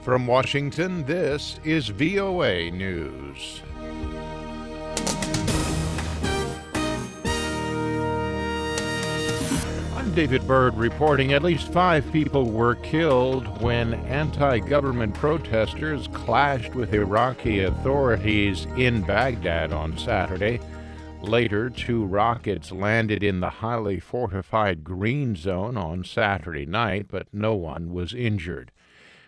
From Washington, this is VOA News. I'm David Byrd reporting at least 5 people were killed when anti-government protesters clashed with Iraqi authorities in Baghdad on Saturday. Later, 2 rockets landed in the highly fortified Green Zone on Saturday night, but no one was injured.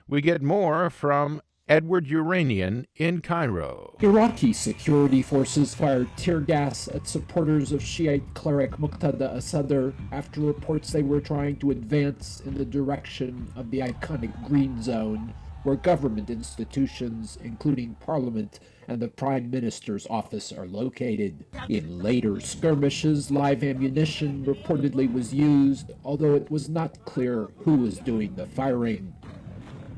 We get more from Edward Yeranian in Cairo. Iraqi security forces fired tear gas at supporters of Shi'ite cleric Muqtada al-Sadr after reports they were trying to advance in the direction of the iconic Green Zone, where government institutions, including Parliament and the Prime Minister's office, are located. In later skirmishes, live ammunition reportedly was used, although it was not clear who was doing the firing.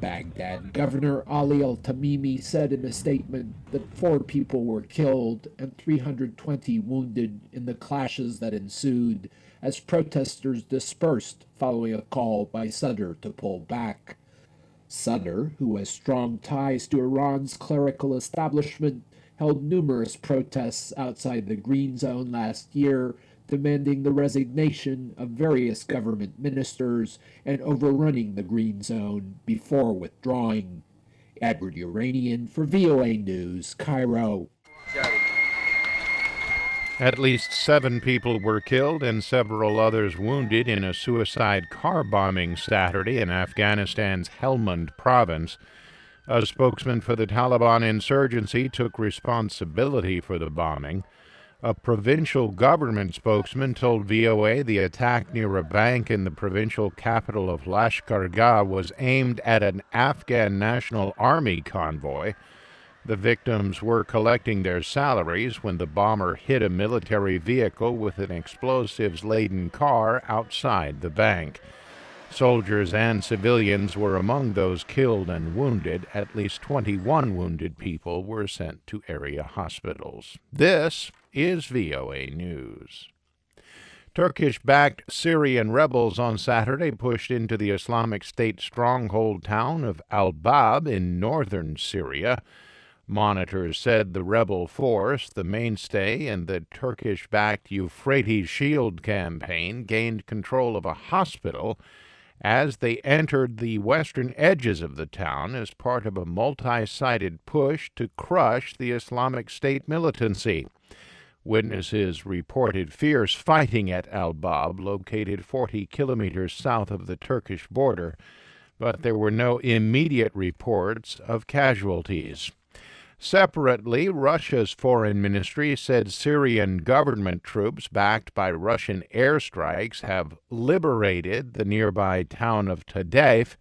Baghdad Governor al-Tamimi said in a statement that 4 people were killed and 320 wounded in the clashes that ensued as protesters dispersed following a call by Sadr to pull back. Sadr, who has strong ties to Iran's clerical establishment, held numerous protests outside the Green Zone last year, demanding the resignation of various government ministers and overrunning the Green Zone before withdrawing. Edward Yeranian for VOA News, Cairo. At least 7 people were killed and several others wounded in a suicide car bombing Saturday in Afghanistan's Helmand province. A spokesman for the Taliban insurgency took responsibility for the bombing. A provincial government spokesman told VOA the attack near a bank in the provincial capital of Lashkar was aimed at an Afghan National Army convoy. The victims were collecting their salaries when the bomber hit a military vehicle with an explosives-laden car outside the bank. Soldiers and civilians were among those killed and wounded. At least 21 wounded people were sent to area hospitals. This is VOA News. Turkish-backed Syrian rebels on Saturday pushed into the Islamic State stronghold town of al-Bab in northern Syria. Monitors said the rebel force, the mainstay in the Turkish-backed Euphrates Shield campaign, gained control of a hospital as they entered the western edges of the town as part of a multi-sided push to crush the Islamic State militancy. Witnesses reported fierce fighting at al-Bab, located 40 kilometers south of the Turkish border, but there were no immediate reports of casualties. Separately, Russia's foreign ministry said Syrian government troops backed by Russian airstrikes have liberated the nearby town of Tadef,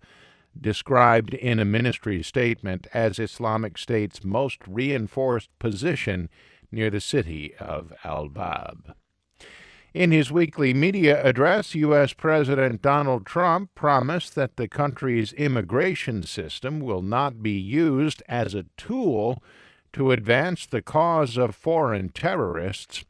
described in a ministry statement as Islamic State's most reinforced position near the city of al-Bab. In his weekly media address, U.S. President Donald Trump promised that the country's immigration system will not be used as a tool to advance the cause of foreign terrorists.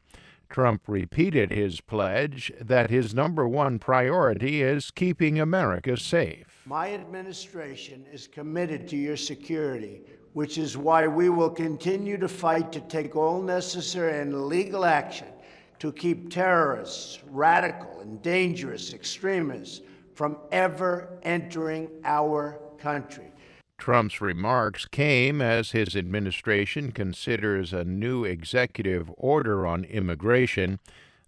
Trump repeated his pledge that his number one priority is keeping America safe. My administration is committed to your security, which is why we will continue to fight to take all necessary and legal action to keep terrorists, radical and dangerous extremists from ever entering our country. Trump's remarks came as his administration considers a new executive order on immigration.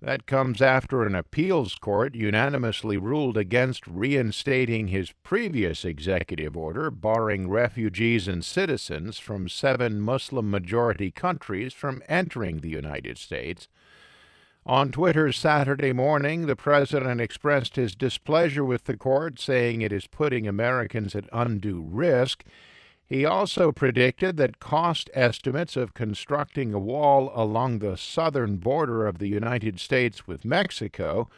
That comes after an appeals court unanimously ruled against reinstating his previous executive order barring refugees and citizens from 7 Muslim-majority countries from entering the United States. On Twitter Saturday morning, the president expressed his displeasure with the court, saying it is putting Americans at undue risk. He also predicted that cost estimates of constructing a wall along the southern border of the United States with Mexico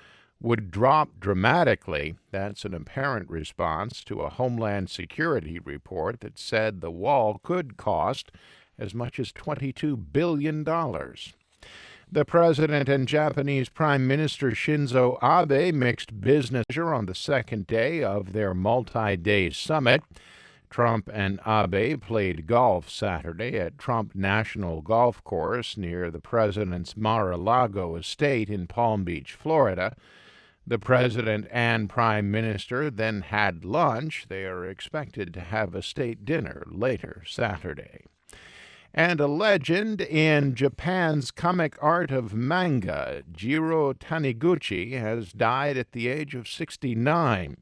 would drop dramatically. That's an apparent response to a Homeland Security report that said the wall could cost as much as $22 billion. The president and Japanese Prime Minister Shinzo Abe mixed business on the second day of their multi-day summit. Trump and Abe played golf Saturday at Trump National Golf Course near the president's Mar-a-Lago estate in Palm Beach, Florida. The president and prime minister then had lunch. They are expected to have a state dinner later Saturday. And a legend in Japan's comic art of manga, Jiro Taniguchi, has died at the age of 69.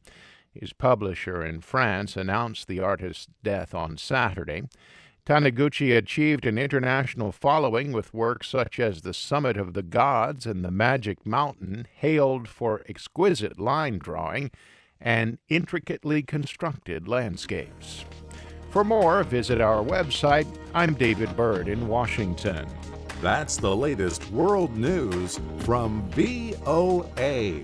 His publisher in France announced the artist's death on Saturday. Taniguchi achieved an international following with works such as The Summit of the Gods and The Magic Mountain, hailed for exquisite line drawing and intricately constructed landscapes. For more, visit our website. I'm David Byrd in Washington. That's the latest world news from VOA.